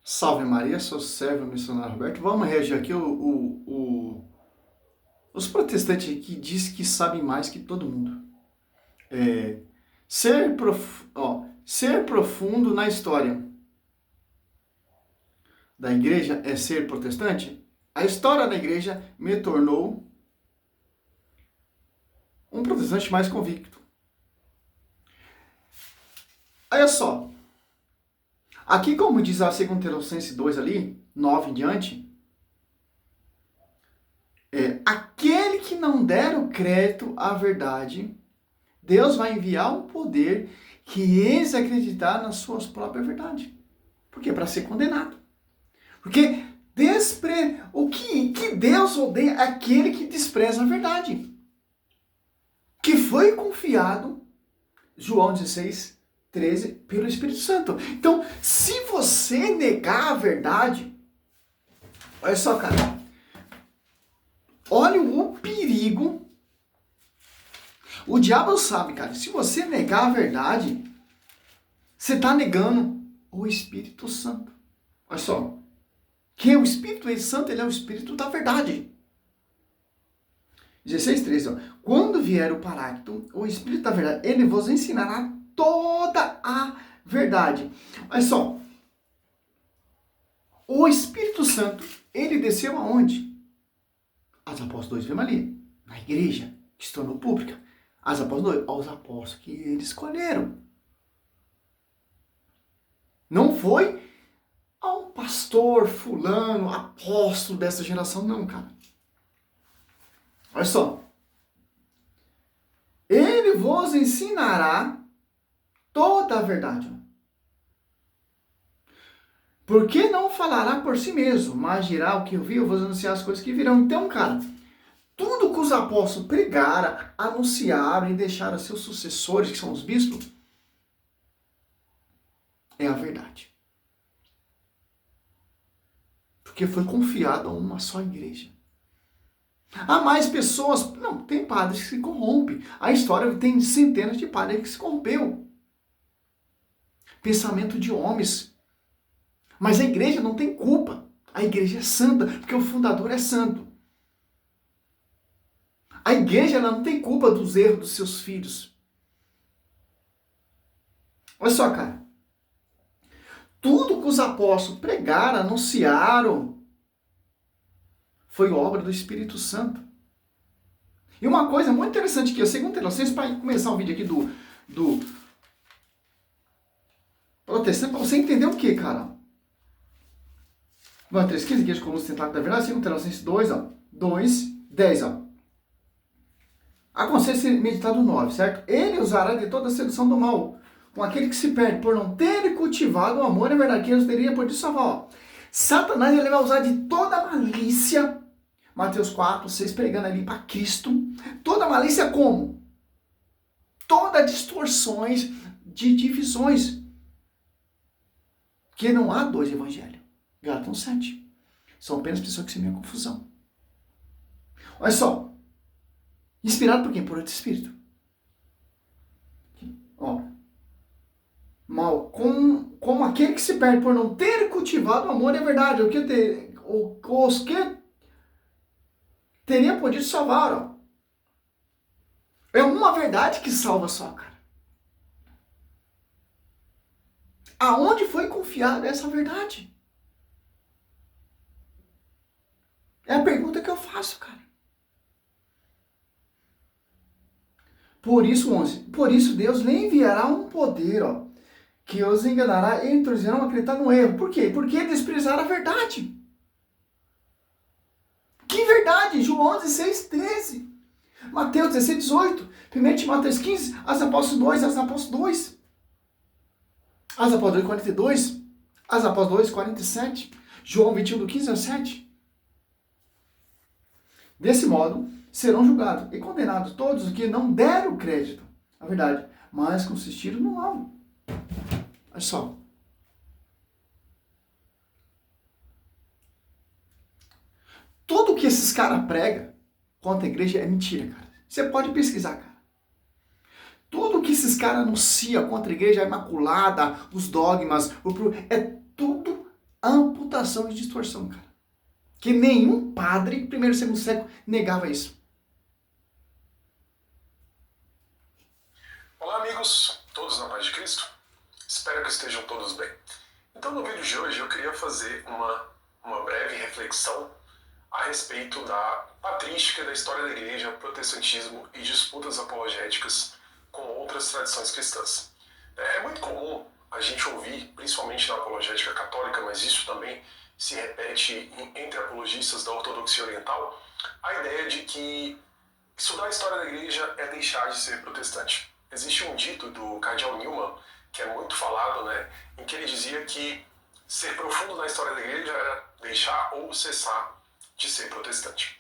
Salve Maria, sou servo missionário Roberto. Vamos reagir aqui os protestantes que dizem que sabem mais que todo mundo. É, ser profundo na história da igreja é ser protestante? A história da igreja me tornou um protestante mais convicto. Olha só, aqui como diz a 2 Tessalonicenses 2 ali, 9 em diante, aquele que não der o crédito à verdade, Deus vai enviar um poder que eles acreditar nas suas próprias verdades. Por quê? Para ser condenado. Porque o que Deus odeia é aquele que despreza a verdade. Que foi confiado, João 16, 13, pelo Espírito Santo. Então, se você negar a verdade, olha só, cara. Olha o perigo. O diabo sabe, cara, se você negar a verdade, você está negando o Espírito Santo. Olha só. Que o Espírito Santo, ele é o Espírito da verdade. 16:13, ó. Quando vier o Paráclito, o Espírito da verdade, ele vos ensinará toda a verdade. Olha só. O Espírito Santo, ele desceu aonde? As apóstolos 2, vemos ali, na igreja, que se tornou pública. As apóstolos 2, aos apóstolos que eles escolheram. Não foi a um pastor fulano, apóstolo dessa geração, não, cara. Olha só. Ele vos ensinará toda a verdade. Porque não falará por si mesmo, mas dirá o que ouviu, vos anunciar as coisas que virão. Então, cara, tudo que os apóstolos pregaram, anunciaram e deixaram a seus sucessores, que são os bispos, é a verdade. Porque foi confiado a uma só igreja. Há mais pessoas. Não, tem padres que se corrompem. A história tem centenas de padres que se corrompeu. Pensamento de homens. Mas a igreja não tem culpa. A igreja é santa, porque o fundador é santo. A igreja ela não tem culpa dos erros dos seus filhos. Olha só, cara. Tudo que os apóstolos pregaram, anunciaram, foi obra do Espírito Santo. E uma coisa muito interessante aqui, eu segundo Tessalonicenses, para começar o vídeo aqui do protestante, para você entender o que, cara? 3,15, igreja comum sustentável da verdade, segundo Tessalonicenses 2, ó, 2, 10, ó. Aconselho ser meditado 9, certo? Ele usará de toda a sedução do mal, com aquele que se perde, por não ter cultivado o amor e a verdade, que eles teriam podido salvar, ó. Satanás ele vai usar de toda a malícia, Mateus 4, 6, pregando ali para Cristo. Toda malícia como? Toda distorções de divisões. Que não há dois evangelhos. Gálatas 7. São apenas pessoas que se metem em confusão. Olha só. Inspirado por quem? Por outro espírito. Ó. Mal, como aquele que se perde por não ter cultivado o amor e a verdade. Os que teria podido salvar, ó. É uma verdade que salva só, cara. Aonde foi confiada essa verdade? É a pergunta que eu faço, cara. Por isso, 11. Por isso Deus lhe enviará um poder, ó, que os enganará e introduzirão a acreditar no erro. Por quê? Porque desprezaram a verdade. Que verdade? João 16, 13. Mateus 16, 18. 1 Timóteo 15. As apóstolos 2, as apóstolos 2. As apóstolos 2, 42. As apóstolos 2, 47. João 21, do 15 ao 7. Desse modo, serão julgados e condenados todos os que não deram crédito à verdade, mas consistiram no mal. Olha só. Tudo que esses caras pregam contra a igreja é mentira, cara. Você pode pesquisar, cara. Tudo que esses caras anunciam contra a igreja, a imaculada, os dogmas, é tudo manipulação e distorção, cara. Que nenhum padre, primeiro e segundo século, negava isso. Olá, amigos, todos na paz de Cristo. Espero que estejam todos bem. Então, no vídeo de hoje, eu queria fazer uma breve reflexão a respeito da patrística da história da igreja, protestantismo e disputas apologéticas com outras tradições cristãs. É muito comum a gente ouvir, principalmente na apologética católica, mas isso também se repete entre apologistas da ortodoxia oriental, a ideia de que estudar a história da igreja é deixar de ser protestante. Existe um dito do cardeal Newman, que é muito falado, né, em que ele dizia que ser profundo na história da igreja era deixar ou cessar de ser protestante.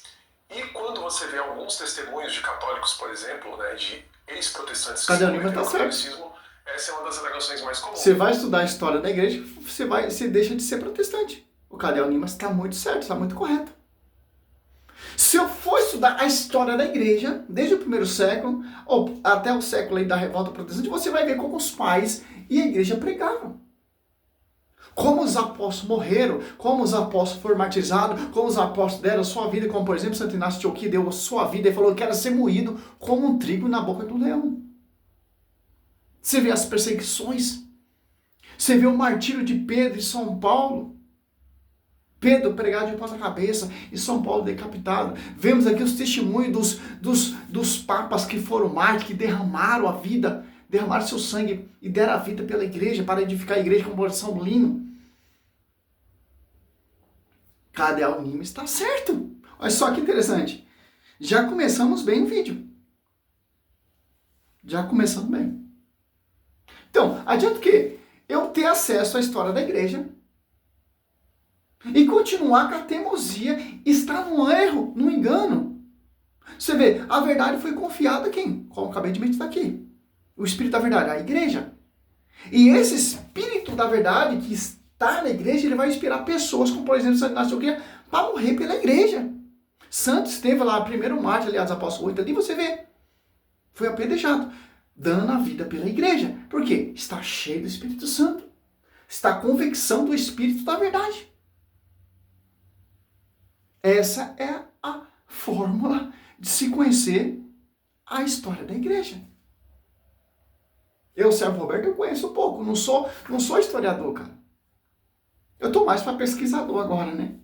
E quando você vê alguns testemunhos de católicos, por exemplo, né, de ex-protestantes que se converteram ao catolicismo, essa é uma das alegações mais comuns. Você vai estudar a história da igreja, você deixa de ser protestante. O cardeal Newman está muito certo, está muito correto. Se eu for estudar a história da igreja, desde o primeiro século, ou até o século aí da revolta protestante, você vai ver como os pais e a igreja pregavam. Como os apóstolos morreram, como os apóstolos foram martirizados, como os apóstolos deram sua vida, como por exemplo Santo Inácio de Antioquia deu sua vida e falou que era ser moído como um trigo na boca do leão. Você vê as perseguições, você vê o martírio de Pedro e São Paulo. Pedro pregado de ponta cabeça e São Paulo decapitado. Vemos aqui os testemunhos dos papas que foram mártires, que derramaram a vida, derramaram seu sangue e deram a vida pela igreja, para edificar a igreja como São Lino. Cardeal Newman está certo. Olha só que interessante. Já começamos bem o vídeo. Já começamos bem. Então, adianta o quê? Eu ter acesso à história da igreja e continuar com a teimosia, estar no erro, no engano. Você vê, a verdade foi confiada a quem? Como acabei de mencionar aqui. O Espírito da verdade, a igreja. E esse Espírito da verdade que está na igreja, ele vai inspirar pessoas, como por exemplo Santo Inácio de Antioquia, para morrer pela igreja. Santo esteve lá, primeiro mártir, aliás, apóstolo 8, ali você vê. Foi apedrejado, dando a vida pela igreja. Por quê? Está cheio do Espírito Santo. Está a convicção do Espírito da verdade. Essa é a fórmula de se conhecer a história da igreja. Eu, Sérgio Roberto, eu conheço um pouco. Não sou historiador, cara. Eu estou mais para pesquisador agora, né?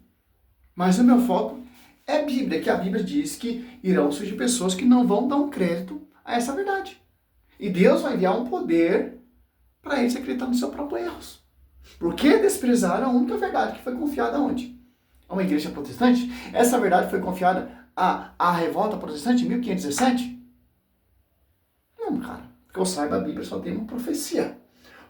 Mas o meu foco é a Bíblia, que a Bíblia diz que irão surgir pessoas que não vão dar um crédito a essa verdade. E Deus vai enviar um poder para eles acreditar nos seus próprios erros. Por que desprezar a única verdade que foi confiada aonde? A uma igreja protestante? Essa verdade foi confiada à revolta protestante em 1517? Não, cara. Que eu saiba, a Bíblia só tem uma profecia,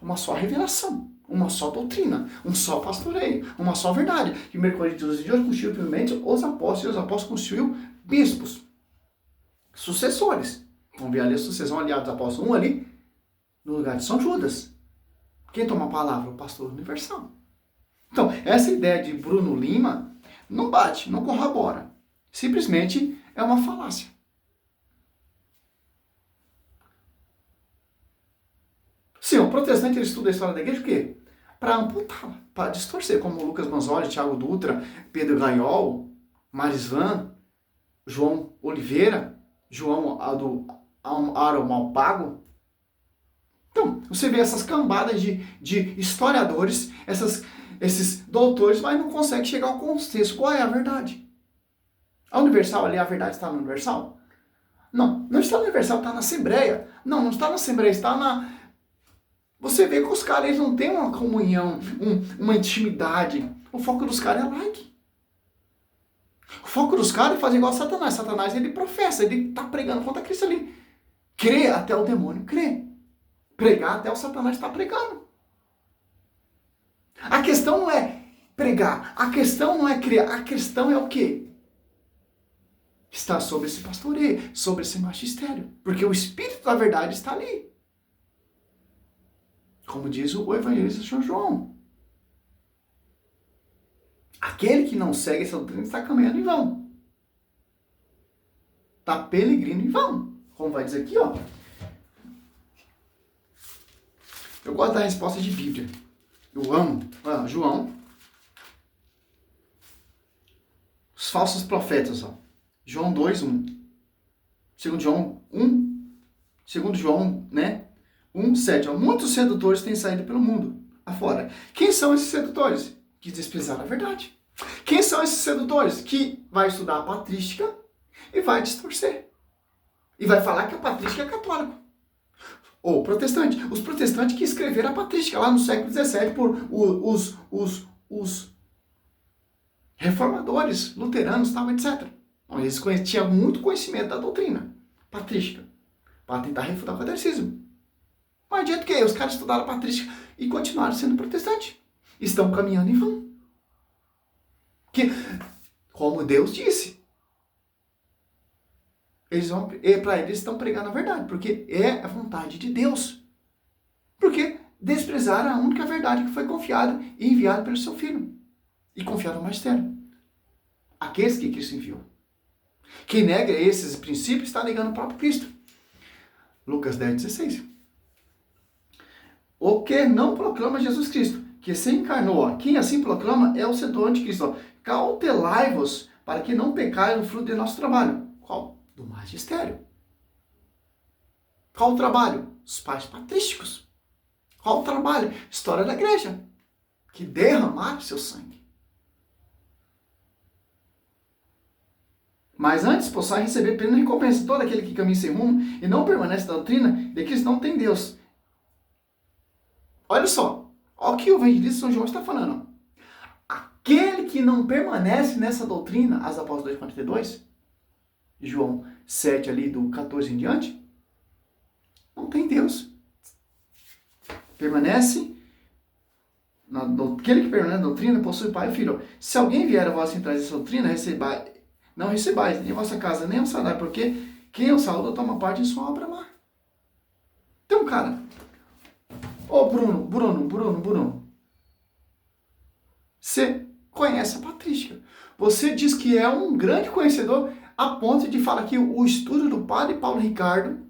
uma só revelação, uma só doutrina, um só pastoreio, uma só verdade. 1 Coríntios 12 constituiu primeiramente os apóstolos, e os apóstolos constituiu bispos, sucessores. Vamos ver ali a sucessão aliados dos apóstolos 1 ali, no lugar de São Judas. Quem toma a palavra? O pastor universal. Então, essa ideia de Bruno Lima não bate, não corrobora. Simplesmente é uma falácia. Sim, o protestante ele estuda a história da igreja, por quê? Para amputá-la, para distorcer, como Lucas Manzoli, Tiago Dutra, Pedro Gaiol, Marisvan, João Oliveira, João do Aro Malpago. Então, você vê essas cambadas de historiadores, esses doutores, mas não conseguem chegar ao consenso. Qual é a verdade? A universal ali, a verdade está na universal? Não, não está na universal, está na Assembleia. Não está na Assembleia, está na... Você vê que os caras eles não têm uma comunhão, uma intimidade. O foco dos caras é like. O foco dos caras é fazer igual a Satanás. Satanás ele professa, ele está pregando contra Cristo ali. Crê até o demônio crê. Pregar até o Satanás está pregando. A questão não é pregar, a questão não é criar, a questão é o quê? Está sobre esse pastoreio, sobre esse magistério. Porque o Espírito da verdade está ali. Como diz o evangelista São João. Aquele que não segue essa doutrina está caminhando em vão. Está peregrino em vão. Como vai dizer aqui, ó. Eu gosto da resposta de Bíblia. Eu amo. João os falsos profetas, ó. João 2:1. Segundo João 1, segundo João, né? 1:7. Muitos sedutores têm saído pelo mundo afora. Quem são esses sedutores? Que desprezaram a verdade. Quem são esses sedutores? Que vai estudar a patrística e vai distorcer. E vai falar que a patrística é católico. Ou protestante. Os protestantes que escreveram a patrística lá no século XVII por os reformadores, luteranos, tal, etc. Então, eles tinham muito conhecimento da doutrina patrística para tentar refutar o catolicismo. Mas adianta que os caras estudaram a patrística e continuaram sendo protestantes. Estão caminhando em vão. Que, como Deus disse, para eles estão pregando a verdade, porque é a vontade de Deus. Porque desprezaram a única verdade que foi confiada e enviada pelo seu Filho. E confiaram no magistério. Aqueles que Cristo enviou. Quem nega esses princípios está negando o próprio Cristo. Lucas 10:16. O que não proclama Jesus Cristo, que se encarnou, quem assim proclama é o sedutor de Cristo. Cautelai-vos para que não pecai no fruto de nosso trabalho. Qual? Do magistério. Qual o trabalho? Os pais patrísticos. Qual o trabalho? História da igreja. Que derramaram seu sangue. Mas antes possais receber plena recompensa. Todo aquele que caminha sem rumo e não permanece na doutrina de Cristo não tem Deus. Olha só. Olha o que o evangelista São João está falando. Aquele que não permanece nessa doutrina, as Apóstolos 2:42, João 7 ali do 14 em diante, não tem Deus. Permanece, aquele que permanece na doutrina possui pai e filho. Se alguém vier a vós sem trazer essa doutrina, não recebais em vossa casa nem um salário, porque quem o saúda toma parte em sua obra má. Então, cara, Bruno, você conhece a patrística. Você diz que é um grande conhecedor a ponto de falar que o estudo do padre Paulo Ricardo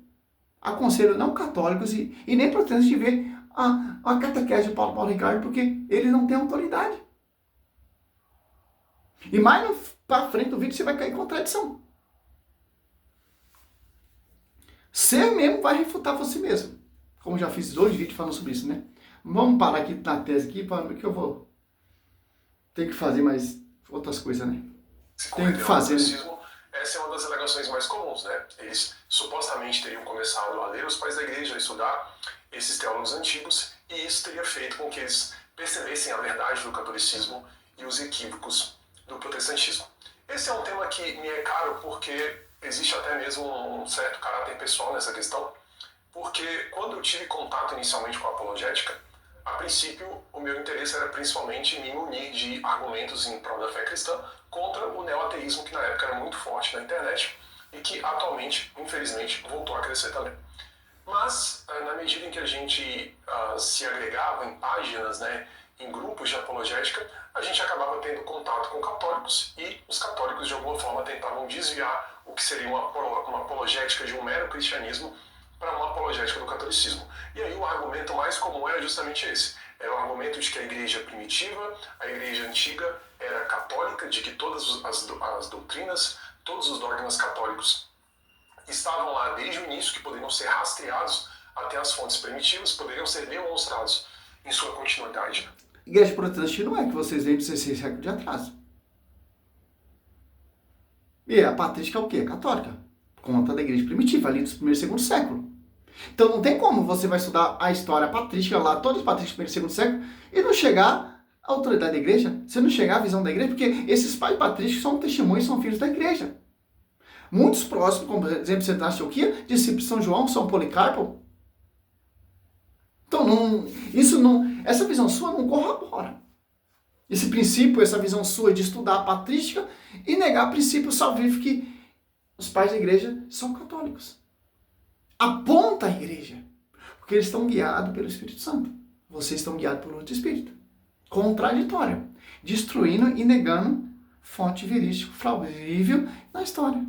aconselha não católicos e nem protestantes de ver a catequese de Paulo Ricardo, porque ele não tem autoridade. E mais para frente do vídeo você vai cair em contradição. Você mesmo vai refutar você mesmo. Como já fiz 2 vídeos falando sobre isso, né? Vamos parar aqui na tese aqui, para que eu vou ter que fazer mais outras coisas, né? Tem que fazer, né? Essa é uma das alegações mais comuns, né? Eles supostamente teriam começado a ler os pais da igreja, a estudar esses teólogos antigos, e isso teria feito com que eles percebessem a verdade do catolicismo e os equívocos do protestantismo. Esse é um tema que me é caro porque existe até mesmo um certo caráter pessoal nessa questão, porque quando eu tive contato inicialmente com a apologética, a princípio o meu interesse era principalmente me munir de argumentos em prol da fé cristã contra o neoateísmo, que na época era muito forte na internet e que atualmente, infelizmente, voltou a crescer também. Mas, na medida em que a gente se agregava em páginas, né, em grupos de apologética, a gente acabava tendo contato com católicos e os católicos, de alguma forma, tentavam desviar o que seria uma apologética de um mero cristianismo para uma apologética do catolicismo. E aí o argumento mais comum era justamente esse. Era o argumento de que a igreja primitiva, a igreja antiga, era católica, de que todas as doutrinas, todos os dogmas católicos estavam lá desde o início, que poderiam ser rastreados até as fontes primitivas, poderiam ser demonstrados em sua continuidade. Igreja protestante não é que vocês veem de 16 séculos de atrás. E a patrística é o quê? Católica. Conta da igreja primitiva, ali dos primeiros e segundo século. Então não tem como você vai estudar a história patrística lá, todos os patrísticos do primeiro e segundo século, e não chegar à autoridade da igreja, você não chegar à visão da igreja, porque esses pais patrísticos são testemunhos, são filhos da igreja. Muitos próximos, como por exemplo, você está na Antioquia, discípulos de São João, São Policarpo. Então essa visão sua não corrobora. Esse princípio, essa visão sua de estudar a patrística e negar o princípio salvífico que os pais da igreja são católicos. Aponta a igreja, porque eles estão guiados pelo Espírito Santo. Vocês estão guiados por outro espírito. Contraditório. Destruindo e negando fonte verídica, plausível na história.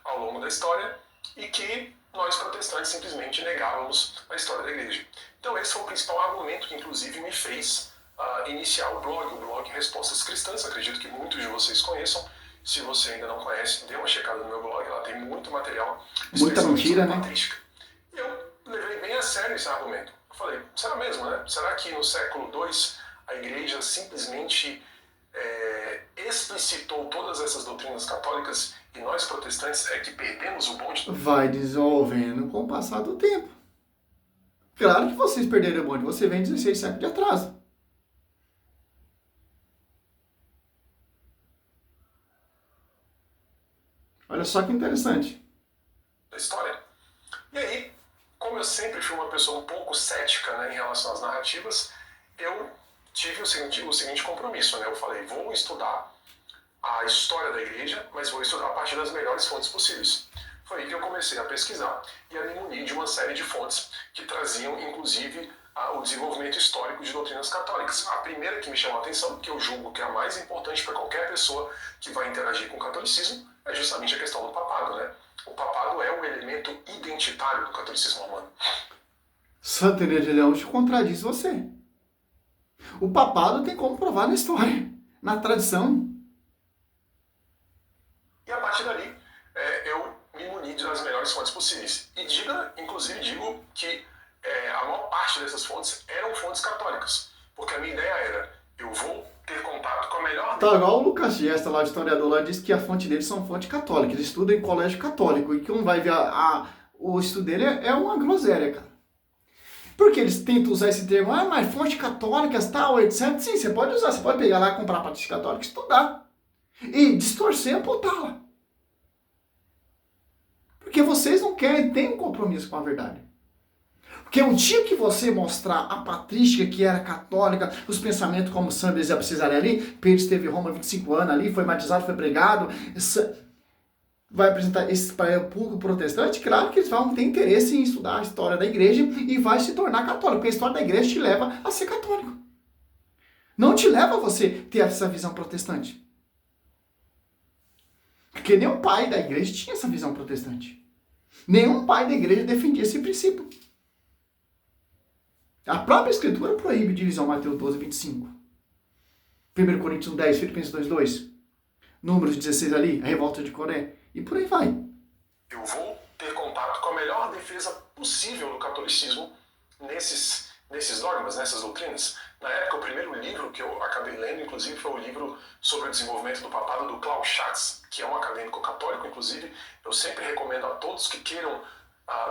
Ao longo da história, e que nós protestantes simplesmente negávamos a história da igreja. Então esse foi o principal argumento que inclusive me fez iniciar o blog Respostas Cristãs. Acredito que muitos de vocês conheçam. Se você ainda não conhece, dê uma checada no meu blog, lá tem muito material. Muita mentira, né? Patrística. E eu levei bem a sério esse argumento. Eu falei, será mesmo, né? Será que no século II a igreja simplesmente explicitou todas essas doutrinas católicas e nós protestantes é que perdemos o bonde? Vai desenvolvendo com o passar do tempo. Claro que vocês perderam o bonde, você vem 16 séculos de atraso. Olha só que interessante. Da história. E aí, como eu sempre fui uma pessoa um pouco cética, né, em relação às narrativas, eu tive o seguinte compromisso, né? Eu falei, vou estudar a história da igreja, mas vou estudar a partir das melhores fontes possíveis. Foi aí que eu comecei a pesquisar e a me munir de uma série de fontes que traziam, inclusive, o desenvolvimento histórico de doutrinas católicas. A primeira que me chamou a atenção, que eu julgo que é a mais importante para qualquer pessoa que vai interagir com o catolicismo, é justamente a questão do papado, né? O papado é o elemento identitário do catolicismo romano. Santa Inês de Leão te contradiz você. O papado tem como provar na história, na tradição. E a partir dali, eu me muni das melhores fontes possíveis. E digo que a maior parte dessas fontes eram fontes católicas. Porque a minha ideia era, eu vou ter contato com a melhor... Tá igual o Lucas Gesta, lá, historiador, lá, disse que a fonte deles são fonte católica. Ele estuda em colégio católico. E que um vai ver o estudo dele é uma groselha, cara. Porque eles tentam usar esse termo, mas fonte católicas, tal, etc. Sim, você pode usar, você pode pegar lá, comprar a patrística católica e estudar. E distorcer e botá-la. Porque vocês não querem ter um compromisso com a verdade. Porque o dia que você mostrar a patrística que era católica, os pensamentos como São Bezerra Cesarelli, Pedro esteve em Roma 25 anos ali, foi batizado, foi pregado, vai apresentar isso para o público protestante, claro que eles vão ter interesse em estudar a história da igreja e vai se tornar católico, porque a história da igreja te leva a ser católico. Não te leva a você ter essa visão protestante. Porque nenhum pai da igreja tinha essa visão protestante. Nenhum pai da igreja defendia esse princípio. A própria Escritura proíbe divisão, Mateus 12, 25. 1 Coríntios 10, Filipenses 2, 2. Números 16 ali, a revolta de Coré. E por aí vai. Eu vou ter contato com a melhor defesa possível do catolicismo nesses dogmas, nessas doutrinas. Na época, o primeiro livro que eu acabei lendo, inclusive, foi o livro sobre o desenvolvimento do papado do Klaus Schatz, que é um acadêmico católico, inclusive. Eu sempre recomendo a todos que queiram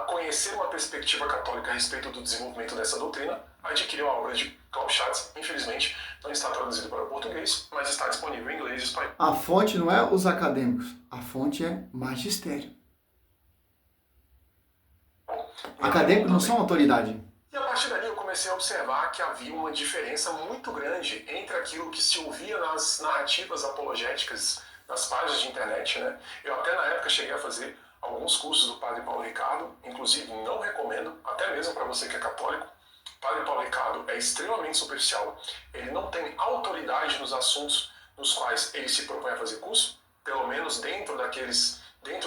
conhecer uma perspectiva católica a respeito do desenvolvimento dessa doutrina, adquiriu a obra de Klaus Schatz. Infelizmente, não está traduzido para o português, mas está disponível em inglês e espanhol. A fonte não é os acadêmicos, a fonte é magistério. Acadêmicos não são autoridade. E a partir dali eu comecei a observar que havia uma diferença muito grande entre aquilo que se ouvia nas narrativas apologéticas nas páginas de internet, né? Eu até na época cheguei a fazer alguns cursos do Padre Paulo Ricardo, inclusive não recomendo, até mesmo para você que é católico. O Padre Paulo Ricardo é extremamente superficial, ele não tem autoridade nos assuntos nos quais ele se propõe a fazer curso, pelo menos dentro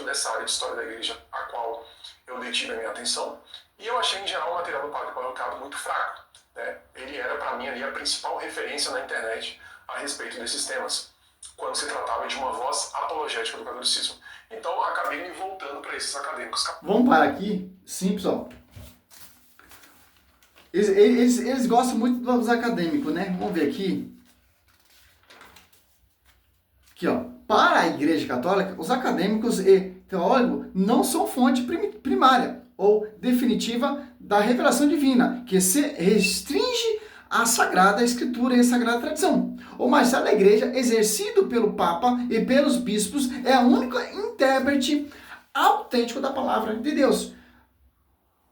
dessa área de história da igreja a qual eu detive a minha atenção, e eu achei em geral o material do Padre Paulo Ricardo muito fraco, né? Ele era para mim ali a principal referência na internet a respeito desses temas, quando se tratava de uma voz apologética do catolicismo. Então, acabei me voltando para esses acadêmicos. Vamos parar aqui, simples, ó. Eles gostam muito dos acadêmicos, né? Vamos ver aqui. Aqui, ó. Para a Igreja Católica, os acadêmicos e teólogos não são fonte primária ou definitiva da revelação divina, que se restringe à Sagrada Escritura e à Sagrada Tradição. O magistério da Igreja, exercido pelo Papa e pelos bispos, é a única intérprete autêntico da palavra de Deus.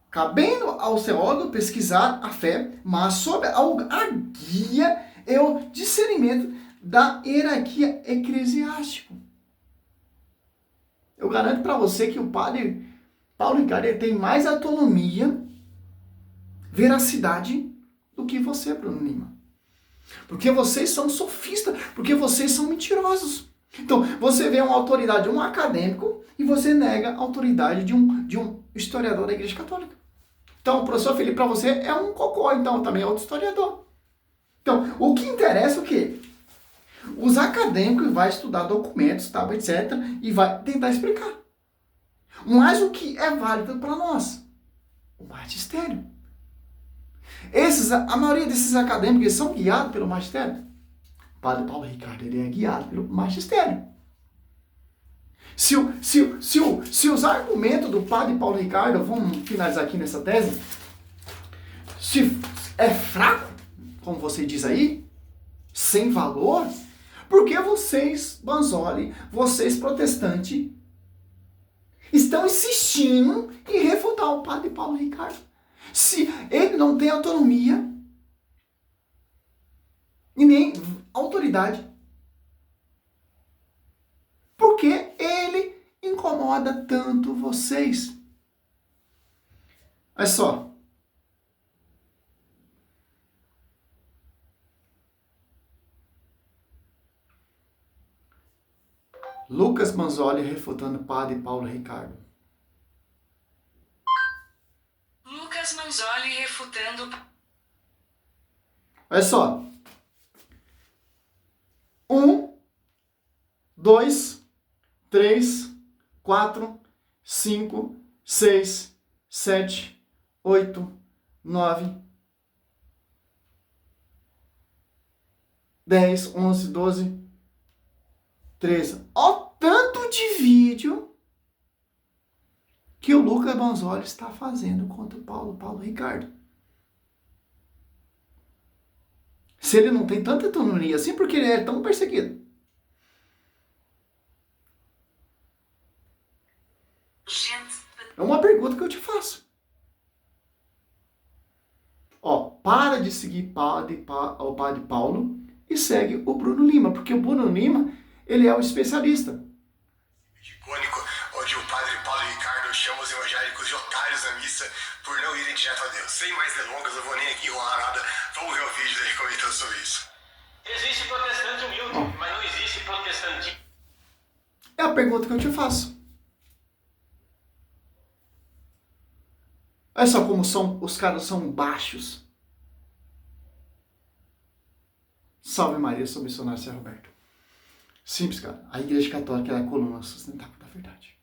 Cabendo ao teólogo pesquisar a fé, mas sob a guia e o discernimento da hierarquia eclesiástica. Eu garanto para você que o padre Paulo Ricardo tem mais autonomia, veracidade do que você, Bruno Lima. Porque vocês são sofistas, porque vocês são mentirosos. Então, você vê uma autoridade de um acadêmico e você nega a autoridade de um historiador da Igreja Católica. Então, o professor Felipe para você é um cocô, então também é outro historiador. Então, o que interessa é o quê? Os acadêmicos vão estudar documentos, tá, etc. E vai tentar explicar. Mas o que é válido para nós? O magistério. A maioria desses acadêmicos eles são guiados pelo magistério. O padre Paulo Ricardo ele é guiado pelo magistério. Se os argumentos do padre Paulo Ricardo, vamos finalizar aqui nessa tese, se é fraco, como você diz aí, sem valor, por que vocês, Banzoli, vocês protestantes, estão insistindo em refutar o padre Paulo Ricardo? Se ele não tem autonomia e nem autoridade, por que ele incomoda tanto vocês? Olha só. Lucas Banzoli refutando o padre Paulo Ricardo. Lucas Manzoli refutando. Olha só. 1, 2, 3, 4, 5, 6, 7, 8, 9, 10, 11, 12, 13. Ó, tanto de vídeo que o Lucas Banzoli está fazendo contra o Paulo Ricardo. Se ele não tem tanta autonomia assim, porque ele é tão perseguido? É uma pergunta que eu te faço. Ó, para de seguir o padre Paulo e segue o Bruno Lima, porque o Bruno Lima, ele é o especialista. Icônico, onde o padre Paulo Ricardo chama os evangélicos de otários na missa por não irem direto a Deus. Sem mais delongas, eu vou nem aqui enrolar nada. Vamos ver o vídeo dele comentando sobre isso. Existe protestante humilde, mas não existe protestante. É a pergunta que eu te faço. Olha só como os caras são baixos. Salve Maria, sou missionário Zé Roberto. Simples, cara. A Igreja Católica é a coluna sustentável da verdade.